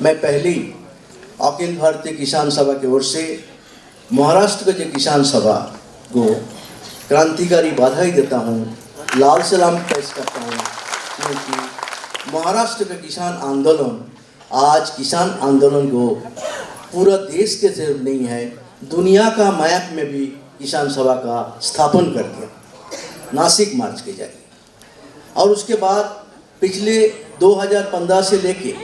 मैं पहले ही अखिल भारतीय किसान सभा की ओर से महाराष्ट्र के किसान सभा को क्रांतिकारी बधाई देता हूँ, लाल सलाम पेश करता हूँ, क्योंकि महाराष्ट्र का किसान आंदोलन आज किसान आंदोलन को पूरा देश के सिर्फ नहीं है, दुनिया का मैप में भी किसान सभा का स्थापन कर दिया नासिक मार्च के जरिए। और उसके बाद पिछले 2015 से लेके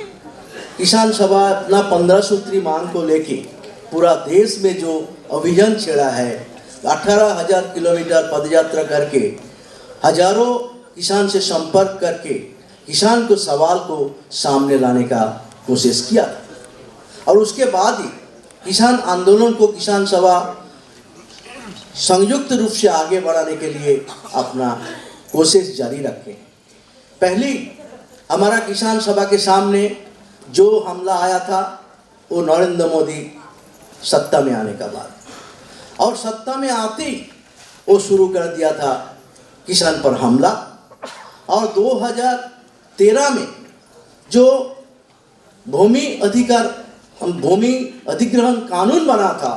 किसान सभा अपना 15 सूत्री मांग को लेके पूरा देश में जो अभियान छेड़ा है, 18,000 किलोमीटर पदयात्रा करके हजारों किसान से संपर्क करके किसान को सवाल को सामने लाने का कोशिश किया। और उसके बाद ही किसान आंदोलन को किसान सभा संयुक्त रूप से आगे बढ़ाने के लिए अपना कोशिश जारी रखे। पहली हमारा किसान सभा के सामने जो हमला आया था वो नरेंद्र मोदी सत्ता में आने का बाद, और सत्ता में आते ही वो शुरू कर दिया था किसान पर हमला। और 2013 में जो भूमि अधिग्रहण कानून बना था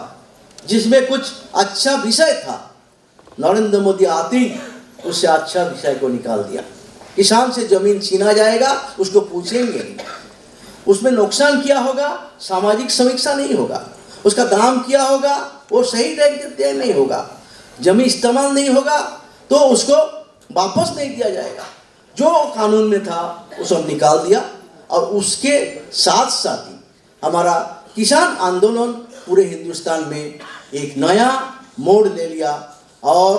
जिसमें कुछ अच्छा विषय था, नरेंद्र मोदी आते ही उससे अच्छा विषय को निकाल दिया। किसान से जमीन छीना जाएगा, उसको पूछेंगे नहीं, उसमें नुकसान किया होगा, सामाजिक समीक्षा नहीं होगा, उसका दाम किया होगा, वो सही तय नहीं होगा, जमीन इस्तेमाल नहीं होगा तो उसको वापस नहीं दिया जाएगा। जो कानून में था वो सब निकाल दिया। और उसके साथ साथ ही हमारा किसान आंदोलन पूरे हिंदुस्तान में एक नया मोड़ ले लिया और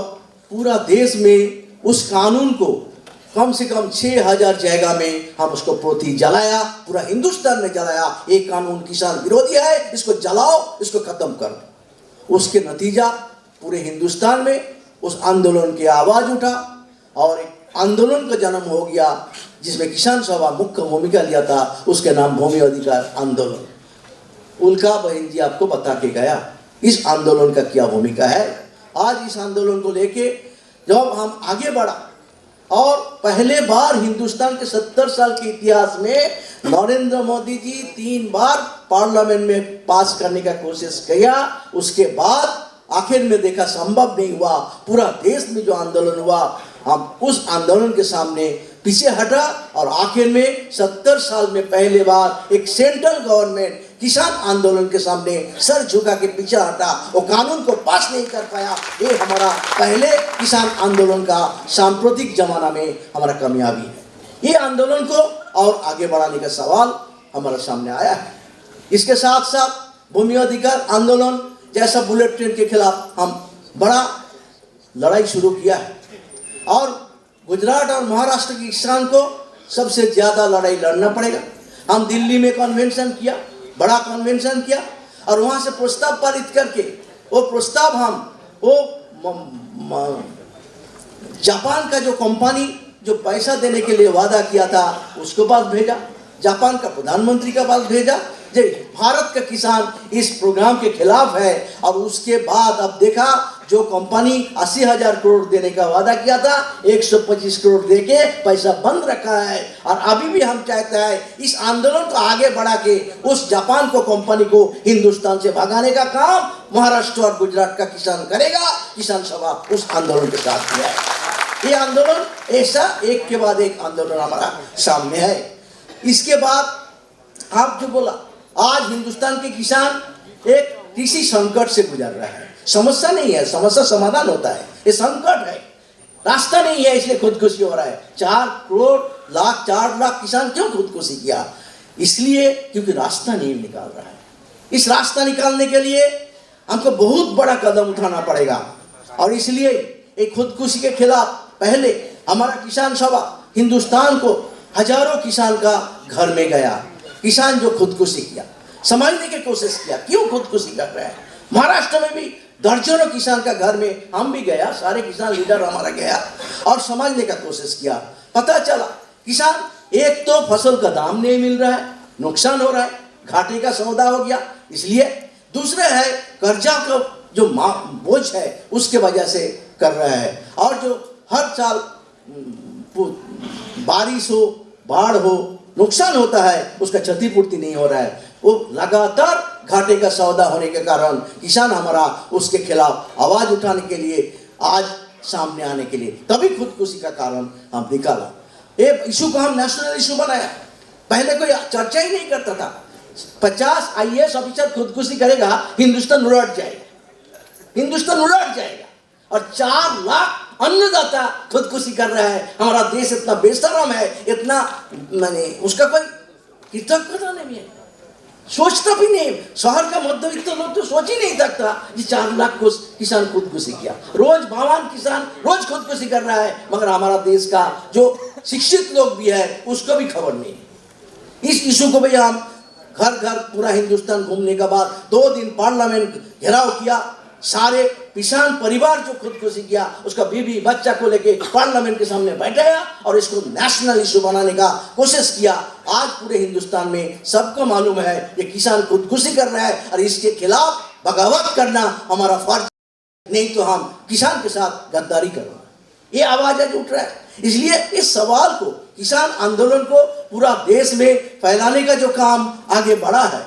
पूरा देश में उस कानून को कम से कम 6,000 जगह में हम उसको पोथी जलाया, पूरा हिंदुस्तान में जलाया। एक कानून किसान विरोधी है, इसको जलाओ, इसको खत्म करो। उसके नतीजा पूरे हिंदुस्तान में उस आंदोलन की आवाज़ उठा और एक आंदोलन का जन्म हो गया जिसमें किसान सभा मुख्य भूमिका लिया था। उसके नाम भूमि अधिकार आंदोलन। उनका बहन जी आपको बता के गया इस आंदोलन का क्या भूमिका है। आज इस आंदोलन को लेके जब हम आगे बढ़ा और पहले बार हिंदुस्तान के 70 साल के इतिहास में नरेंद्र मोदी जी 3 बार पार्लियामेंट में पास करने का कोशिश किया, उसके बाद आखिर में देखा संभव नहीं हुआ। पूरा देश में जो आंदोलन हुआ, हम उस आंदोलन के सामने पीछे हटा और आखिर में 70 साल में पहले बार एक सेंट्रल गवर्नमेंट किसान आंदोलन के सामने सर झुका के पीछे हटा, वो कानून को पास नहीं कर पाया। ये हमारा पहले किसान आंदोलन का सांप्रतिक जमाना में हमारा कामयाबी है। ये आंदोलन को और आगे बढ़ाने का सवाल हमारे सामने आया है। इसके साथ साथ भूमि अधिकार आंदोलन जैसा बुलेट ट्रेन के खिलाफ हम बड़ा लड़ाई शुरू किया है और गुजरात और महाराष्ट्र के किसान को सबसे ज़्यादा लड़ाई लड़ना पड़ेगा। हम दिल्ली में कन्वेंशन किया, बड़ा कन्वेंशन किया और वहाँ से प्रस्ताव पारित करके वो प्रस्ताव हम जापान का जो कंपनी जो पैसा देने के लिए वादा किया था उसके पास भेजा, जापान का प्रधानमंत्री के पास भेजा। जो भारत का किसान इस प्रोग्राम के खिलाफ है और उसके बाद अब देखा जो कंपनी 80,000 करोड़ देने का वादा किया था 125 करोड़ देके पैसा बंद रखा है। और अभी भी हम चाहते हैं इस आंदोलन को आगे बढ़ा के उस जापान को कंपनी को हिंदुस्तान से भगाने का काम महाराष्ट्र और गुजरात का किसान करेगा। किसान सभा उस आंदोलन के साथ किया है। ये आंदोलन ऐसा एक के बाद एक आंदोलन हमारा सामने है। इसके बाद आप जो बोला, आज हिंदुस्तान के किसान एक कृषि संकट से गुजर रहा है। समस्या नहीं है, समस्या समाधान होता है, ये संकट है, रास्ता नहीं है, इसलिए खुदकुशी हो रहा है। 4 लाख किसान क्यों खुदकुशी किया? इसलिए क्योंकि रास्ता नहीं निकाल रहा है। इस रास्ता निकालने के लिए हमको बहुत बड़ा कदम उठाना पड़ेगा और इसलिए एक खुदकुशी के खिलाफ पहले हमारा किसान सभा हिंदुस्तान को हजारों किसान का घर में गया। किसान जो खुदकुशी किया, समझने की कोशिश किया क्यों खुदकुशी कर रहे हैं। महाराष्ट्र में भी दर्जनों किसान का घर में हम भी गया, सारे किसान लीडर हमारा गया और समझने का कोशिश किया। पता चला किसान एक तो फसल का दाम नहीं मिल रहा है, नुकसान हो रहा है, घाटे का सौदा हो गया, इसलिए दूसरे है कर्जा का जो बोझ है उसके वजह से कर रहा है। और जो हर साल बारिश हो, बाढ़ हो, नुकसान होता है उसका क्षतिपूर्ति नहीं हो रहा है। वो लगातार घाटे का सौदा होने के कारण किसान हमारा उसके खिलाफ आवाज उठाने के लिए आज सामने आने के लिए तभी खुदकुशी का कारण हम निकाला। ये इशू को हम नेशनल इशू बनाया। पहले कोई चर्चा ही नहीं करता था। 50 IAS ऑफिसर खुदकुशी करेगा, हिंदुस्तान उलट जाएगा, हिंदुस्तान उलट जाएगा। और 4 लाख अन्नदाता खुदकुशी कर रहा है। हमारा देश इतना बेशरम है, इतना माने उसका कोई कृतज्ञता नहीं है, सोचता भी नहीं। शहर का मध्यवित्त लोग तो सोच ही नहीं सकता कि 4 लाख को किसान खुदकुशी किया। रोज बावन किसान रोज खुदकुशी कर रहा है, मगर हमारा देश का जो शिक्षित लोग भी है उसको भी खबर नहीं। इस इशू को भैया हम घर घर पूरा हिंदुस्तान घूमने के बाद 2 दिन पार्लियामेंट घेराव किया। सारे किसान परिवार जो खुदकुशी किया उसका बीवी बच्चा को लेके पार्लियामेंट के सामने बैठाया और इसको नेशनल इशू बनाने का कोशिश किया। आज पूरे हिंदुस्तान में सबको मालूम है ये किसान खुदकुशी कर रहा है और इसके खिलाफ बगावत करना हमारा फर्ज, नहीं तो हम किसान के साथ गद्दारी करेंगे। ये आवाज आज उठ रहा है। इसलिए इस सवाल को, किसान आंदोलन को पूरा देश में फैलाने का जो काम आगे बढ़ा है।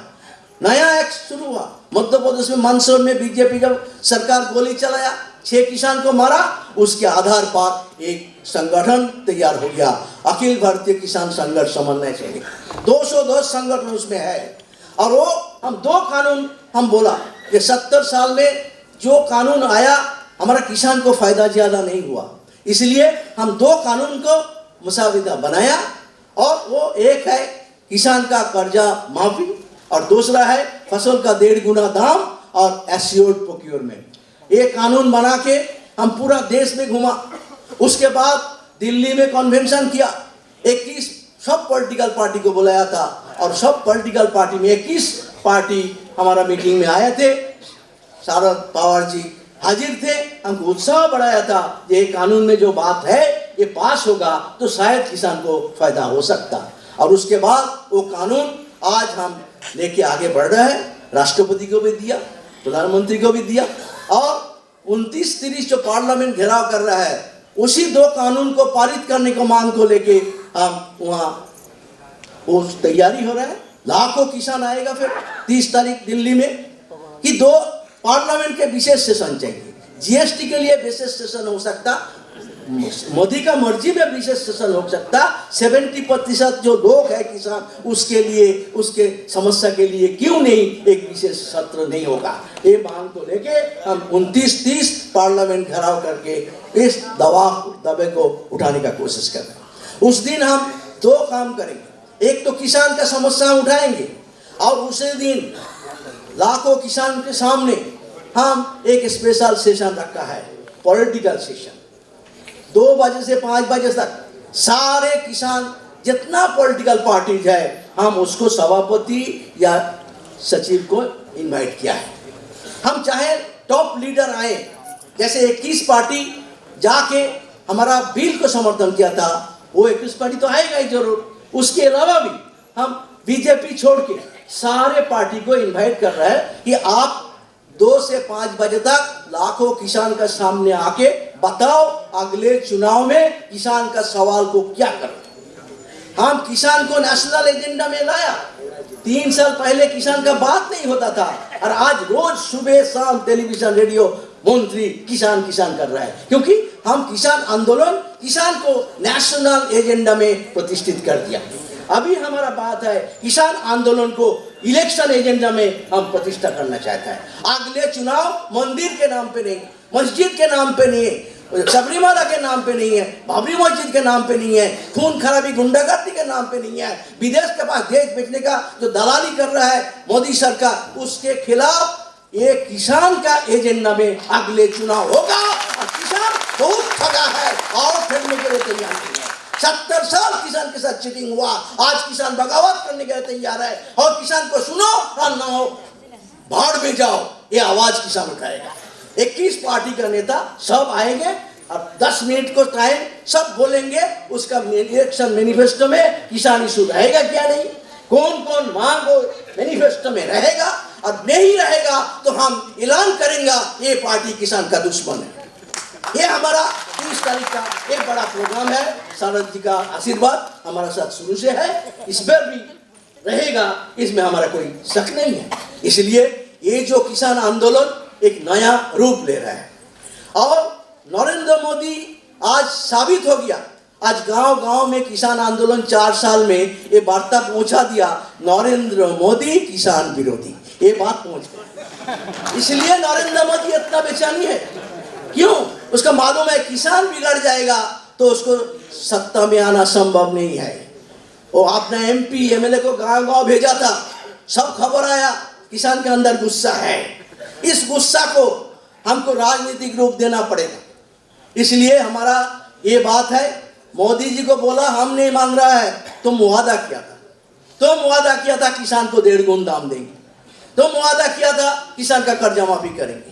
नया एक्ट शुरू हुआ मध्य प्रदेश में, मंदसौर में बीजेपी जब सरकार गोली चलाया, 6 किसान को मारा, उसके आधार पर एक संगठन तैयार हो गया, अखिल भारतीय किसान संघर्ष समन्वय समिति। 210 संगठन उसमें है। और वो हम 2 कानून हम बोला कि 70 साल में जो कानून आया हमारा किसान को फायदा ज्यादा नहीं हुआ, इसलिए हम 2 कानून को मुसाविदा बनाया। और वो एक है किसान का कर्जा माफी और दूसरा है फसल का 1.5 गुना दाम और एश्योर्ड प्रोक्योरमेंट। ये कानून बना के हम पूरा देश में घुमा। उसके बाद दिल्ली में कन्वेंशन किया। 21 सब पॉलिटिकल पार्टी को बुलाया था और सब पॉलिटिकल पार्टी में 21 पार्टी हमारा मीटिंग में आए थे। शरद पवार जी हाजिर थे। हमको उत्साह बढ़ाया था ये कानून में जो बात है ये पास होगा तो शायद किसान को फायदा हो सकता। और उसके बाद वो कानून आज हम लेके आगे बढ़ रहे हैं। राष्ट्रपति को भी दिया, प्रधानमंत्री को भी दिया और 29-30 जो पार्लियामेंट घेराव कर रहा है उसी 2 कानून को पारित करने को मांग को लेके हम वहाँ वो तैयारी हो रहा है। लाखों किसान आएगा फिर 30 तारीख दिल्ली में कि 2 पार्लियामेंट के विशेष सेशन चाहिए। GST के लिए विशेष सेशन हो सकता, मोदी का मर्जी में विशेष सेशन हो सकता। 70% जो लोग हैं किसान उसके लिए, उसके समस्या के लिए क्यों नहीं एक विशेष सत्र नहीं होगा। ये मांग को लेके हम 29-30 पार्लियामेंट घेराव करके इस दबे को उठाने का कोशिश कर रहे हैं। उस दिन हम 2 काम करेंगे। एक तो किसान का समस्या उठाएंगे और उसी दिन लाखों किसान के सामने हम एक स्पेशल सेशन रखा है, पॉलिटिकल सेशन। 2 बजे से 5 बजे तक सारे किसान जितना पॉलिटिकल पार्टीज है हम उसको सभापति या सचिव को इनवाइट किया है। हम चाहे टॉप लीडर आए, जैसे 21 पार्टी जाके हमारा बिल को समर्थन किया था, वो 21 पार्टी तो आएगा ही जरूर। उसके अलावा भी हम बीजेपी छोड़ के सारे पार्टी को इनवाइट कर रहे हैं कि आप 2 से 5 बजे तक लाखों किसान का सामने आके बताओ अगले चुनाव में किसान का सवाल को क्या करें। हम किसान को नेशनल एजेंडा में लाया। 3 साल पहले किसान का बात नहीं होता था और आज रोज सुबह शाम टेलीविजन रेडियो मंत्री किसान किसान कर रहा है, क्योंकि हम किसान आंदोलन, किसान को नेशनल एजेंडा में प्रतिष्ठित कर दिया। अभी हमारा बात है किसान आंदोलन को इलेक्शन एजेंडा में हम प्रतिष्ठा करना चाहते हैं। अगले चुनाव मंदिर के नाम पे नहीं, मस्जिद के नाम पे नहीं है, सबरीमाला के नाम पे नहीं है, बाबरी मस्जिद के नाम पे नहीं है, खून खराबी गुंडागर्दी के नाम पे नहीं है, विदेश के पास देश बेचने का जो दलाली कर रहा है मोदी सरकार, उसके खिलाफ ये किसान का एजेंडा में अगले चुनाव होगा। और किसान बहुत ठगा है और फिरने के लिए तैयार नहीं है। 70 साल किसान के साथ चीटिंग हुआ, आज किसान बगावत करने के लिए तैयार है। और किसान को सुनो और ना हो भाड़ में जाओ, ये आवाज किसान उठाएगा। 21 पार्टी का नेता सब आएंगे और 10 मिनट को टाइम सब बोलेंगे। उसका इलेक्शन मैनिफेस्टो में किसान इशू रहेगा क्या नहीं, कौन कौन मांग मैनिफेस्टो में रहेगा और नहीं रहेगा तो हम ऐलान करेंगे ये पार्टी किसान का दुश्मन है। ये हमारा 30 तारीख का एक बड़ा प्रोग्राम है। सारद जी का आशीर्वाद हमारा साथ शुरू से है, इस बार भी रहेगा, इसमें हमारा कोई शक नहीं है। इसलिए ये जो किसान आंदोलन एक नया रूप ले रहा है और नरेंद्र मोदी आज साबित हो गया। आज गांव-गांव में किसान आंदोलन 4 साल में ये वार्ता पहुंचा दिया, नरेंद्र मोदी किसान विरोधी, ये बात पहुंच गई। इसलिए नरेंद्र मोदी इतना बेचैनी है, क्यों? उसका मालूम है किसान बिगड़ जाएगा तो उसको सत्ता में आना संभव नहीं है। वो अपना MP MLA को गांव-गांव भेजा था, सब खबर आया किसान के अंदर गुस्सा है। इस गुस्सा को हमको राजनीतिक रूप देना पड़ेगा। इसलिए हमारा ये बात है, मोदी जी को बोला हम नहीं मांग रहा है, तुम वादा किया था किसान को 1.5 गुण दाम देंगे, तुम वादा किया था किसान का कर्जा माफी करेंगे,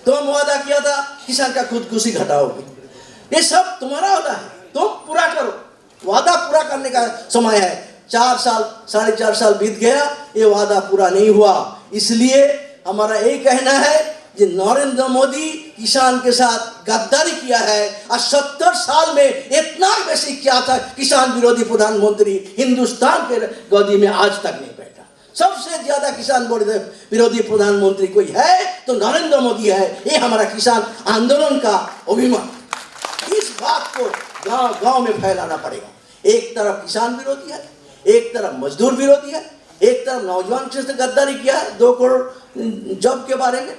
तुम वादा किया था किसान का खुदकुशी घटाओगे। ये सब तुम्हारा वादा है, तुम पूरा करो। वादा पूरा करने का समय है। 4 साल 4.5 साल बीत गया, ये वादा पूरा नहीं हुआ। इसलिए हमारा यही कहना है कि नरेंद्र मोदी किसान के साथ गद्दारी किया है और 70 साल में इतना बेसी किया था। किसान विरोधी प्रधानमंत्री हिंदुस्तान के गद्दी में आज तक नहीं बैठा। सबसे ज्यादा किसान विरोधी प्रधानमंत्री कोई है तो नरेंद्र मोदी है। ये हमारा किसान आंदोलन का अभिमान। इस बात को गांव-गांव में फैलाना पड़ेगा। एक तरफ किसान विरोधी है, एक तरफ मजदूर विरोधी है, एक तरफ नौजवान से गद्दारी किया है। 2 करोड़ जॉब के बारे में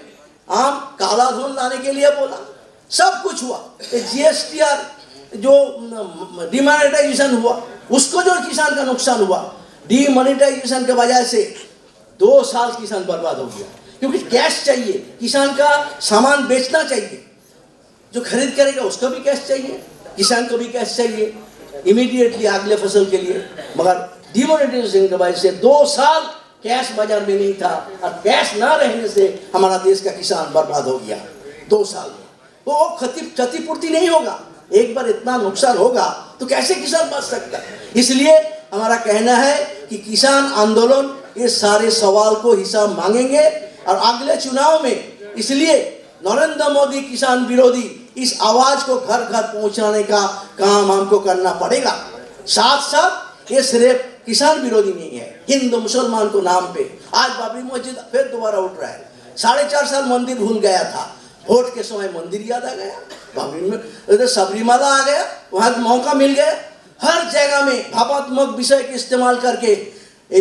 आम काला धन लाने के लिए बोला, सब कुछ हुआ। GSTR जो डिमोनेटाइजेशन हुआ, उसको जो किसान का नुकसान हुआ, डिमोनेटाइजेशन के वजह से 2 साल किसान बर्बाद हो गया। क्योंकि कैश चाहिए, किसान का सामान बेचना चाहिए, जो खरीद करेगा उसको भी कैश चाहिए, किसान को भी कैश चाहिए इमीडिएटली अगले फसल के लिए। मगर डिमोनेटाइजेशन के वजह से 2 साल कैश बाजार में नहीं था और कैश ना रहने से हमारा देश का किसान बर्बाद हो गया 2 साल में। वो क्षतिपूर्ति नहीं होगा, एक बार इतना नुकसान होगा तो कैसे किसान बच सकता है। इसलिए हमारा कहना है कि किसान आंदोलन ये सारे सवाल को हिसाब मांगेंगे और अगले चुनाव में। इसलिए नरेंद्र मोदी किसान विरोधी इस आवाज को घर घर पहुंचाने का काम हमको करना पड़ेगा। साथ साथ ये सिर्फ किसान विरोधी नहीं है, हिंदू मुसलमान को नाम पे आज बाबरी मस्जिद फिर दोबारा उठ रहा है। 4.5 साल मंदिर भूल गया था, वोट के समय मंदिर याद आ गया, बाबरी में सबरीमाला आ गया, वहां मौका मिल गया। हर जगह में भावात्मक विषय के इस्तेमाल करके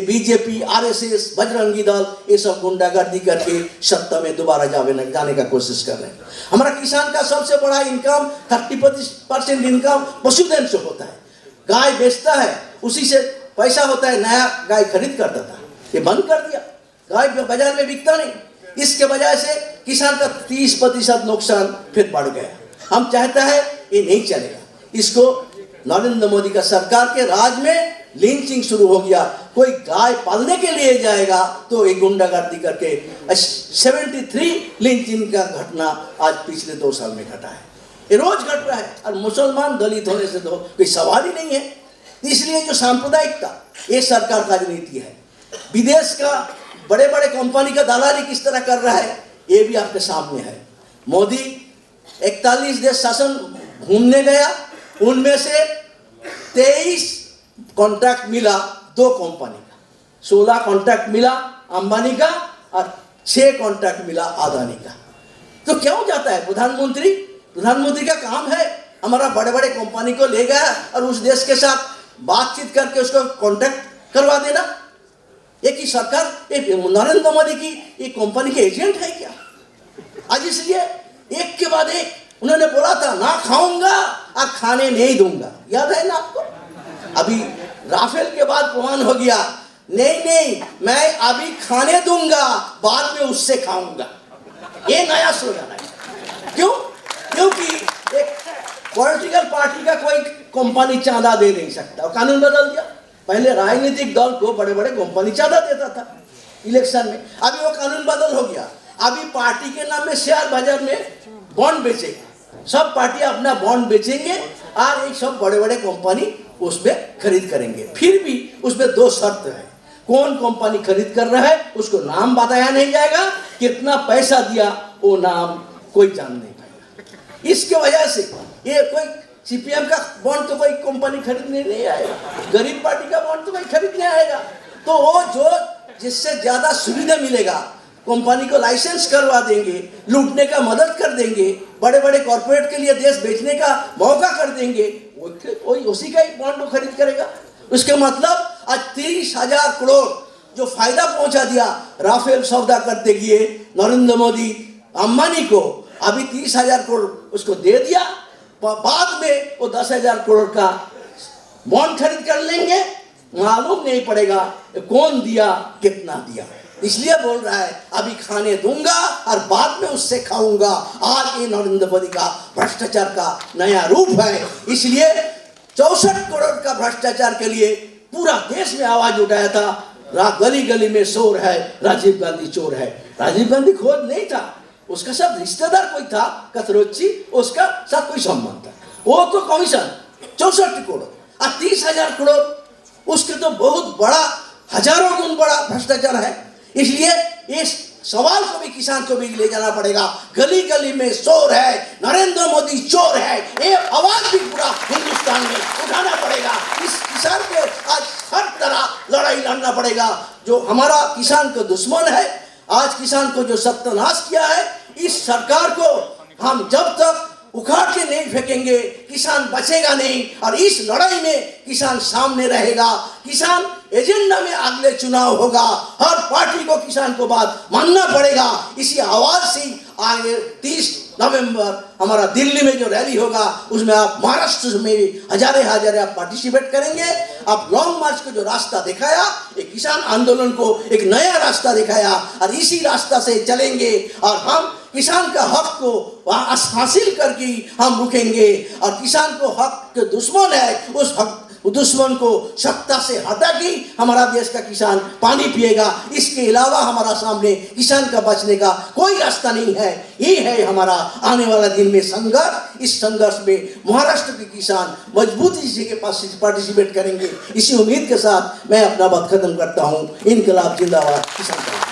बीजेपी, RSS, बजरंगी दल ये सब गुंडागर्दी करके सत्ता में दोबारा जाने का कोशिश कर रहे हैं। हमारा किसान का सबसे बड़ा इनकम 30% इनकम पशुधन से होता है। गाय बेचता है, उसी से पैसा होता है। नया गाय खरीद करता था, ये बंद कर दिया, गाय बाजार में बिकता नहीं। इसके वजह से किसान का 30% नुकसान फिर बढ़ गया। हम चाहता है ये नहीं चलेगा। इसको नरेंद्र मोदी का सरकार के राज में लिंचिंग शुरू हो गया। कोई गाय पालने के लिए जाएगा तो एक गुंडागर्दी करके 73 लिंचिंग का घटना आज पिछले 2 साल में घटा है। ये रोज घट रहा है और मुसलमान दलित होने से तो कोई सवाल ही नहीं है। इसलिए जो सांप्रदायिकता ये सरकार का नीति है। विदेश का बड़े बड़े कंपनी का दलाली किस तरह कर रहा है ये भी आपके सामने है। मोदी 41 देश शासन घूमने गया, उनमें से 23 कॉन्ट्रैक्ट मिला 2 कंपनी का, 16 कॉन्ट्रैक्ट मिला अंबानी का और 6 कॉन्ट्रैक्ट मिला अदानी का। तो क्यों जाता है प्रधानमंत्री का काम है हमारा बड़े बड़े कंपनी को ले गया और उस देश के साथ बातचीत करके उसको कॉन्ट्रैक्ट करवा देना। एक ही सरकार नरेंद्र मोदी की ये कंपनी के एजेंट है क्या? आज इसलिए एक के बाद एक उन्होंने बोला था ना खाऊंगा और खाने नहीं दूंगा, याद है ना आपको? अभी राफेल के बाद प्रमाण हो गया, नहीं मैं अभी खाने दूंगा, बाद में उससे खाऊंगा। ये नया स्लोगन है। क्यों? क्योंकि एक पॉलिटिकल पार्टी का कोई कंपनी चांदा दे नहीं सकता, कानून बदल दिया। पहले राजनीतिक दल को बड़े बड़े कंपनी चांदा देता था इलेक्शन में, अभी वो कानून बदल हो गया। अभी पार्टी के नाम में शेयर बाजार में बॉन्ड बेचेंगे, सब पार्टी अपना बॉन्ड बेचेंगे और एक सब बड़े बड़े कंपनी उसमें खरीद करेंगे। फिर भी उसमें 2 शर्त है, कौन कंपनी खरीद कर रहा है उसको नाम बताया नहीं जाएगा, कितना पैसा दिया वो नाम कोई जान नहीं पाएगा। इसके वजह से ये कोई सीपीएम का बॉन्ड तो कोई कंपनी खरीदने नहीं आएगा, गरीब पार्टी का बॉन्ड तो कोई खरीदने आएगा। तो वो जो जिससे ज्यादा सुविधा मिलेगा, कंपनी को लाइसेंस करवा देंगे, लूटने का मदद कर देंगे, बड़े बड़े कॉर्पोरेट के लिए देश बेचने का मौका कर देंगे, वो उसी का ही बॉन्ड को खरीद करेगा। उसके मतलब आज 30,000 करोड़ जो फायदा पहुंचा दिया राफेल सौदा करते गए नरेंद्र मोदी अंबानी को, अभी 30,000 करोड़ उसको दे दिया, बाद में वो 10,000 करोड़ का बॉन्ड खरीद कर लेंगे, मालूम नहीं पड़ेगा कौन दिया कितना दिया। इसलिए बोल रहा है अभी खाने दूंगा और बाद में उससे खाऊंगा। आज ये नरेंद्र मोदी का भ्रष्टाचार का नया रूप है। इसलिए 64 करोड़ का भ्रष्टाचार के लिए पूरा देश में आवाज उठाया था, गली गली में शोर है, राजीव गांधी चोर है। राजीव गांधी खोज नहीं था, उसका साथ रिश्तेदार कोई था कथरोची, उसका साथ कोई संबंध था, वो तो कमीशन 64 करोड़ और 30,000 करोड़, उसके तो बहुत बड़ा, हजारों गुण बड़ा भ्रष्टाचार है। इसलिए इस सवाल को भी किसान को भी ले जाना पड़ेगा, गली गली में शोर है, नरेंद्र मोदी चोर है, ये आवाज भी पूरा हिंदुस्तान में उठाना पड़ेगा। इस किसान को आज हर तरह लड़ाई लड़ना पड़ेगा। जो हमारा किसान को दुश्मन है, आज किसान को जो सत्यानाश किया है, इस सरकार को हम जब तक उखाड़ के नहीं फेंकेंगे किसान बचेगा नहीं। और इस लड़ाई में किसान सामने रहेगा। किसान एजेंडा में अगले चुनाव होगा, हर पार्टी को किसान को बात मानना पड़ेगा। इसी आवाज से आगे 30 नवंबर हमारा दिल्ली में जो रैली होगा, उसमें आप महाराष्ट्र में भी हजारे आप पार्टिसिपेट करेंगे। आप लॉन्ग मार्च को जो रास्ता दिखाया, एक किसान आंदोलन को एक नया रास्ता दिखाया और इसी रास्ता से चलेंगे और हम किसान का हक को हासिल करके हम रुकेंगे। और किसान को हक के दुश्मन है, उस हक दुश्मन को सत्ता से हटा के हमारा देश का किसान पानी पिएगा। इसके अलावा हमारा सामने किसान का बचने का कोई रास्ता नहीं है। ये है हमारा आने वाला दिन में संघर्ष। इस संघर्ष में महाराष्ट्र के किसान मजबूती से के पास पार्टिसिपेट करेंगे। इसी उम्मीद के साथ मैं अपना बात खत्म करता हूँ। इनकलाब जिंदाबाद, किसान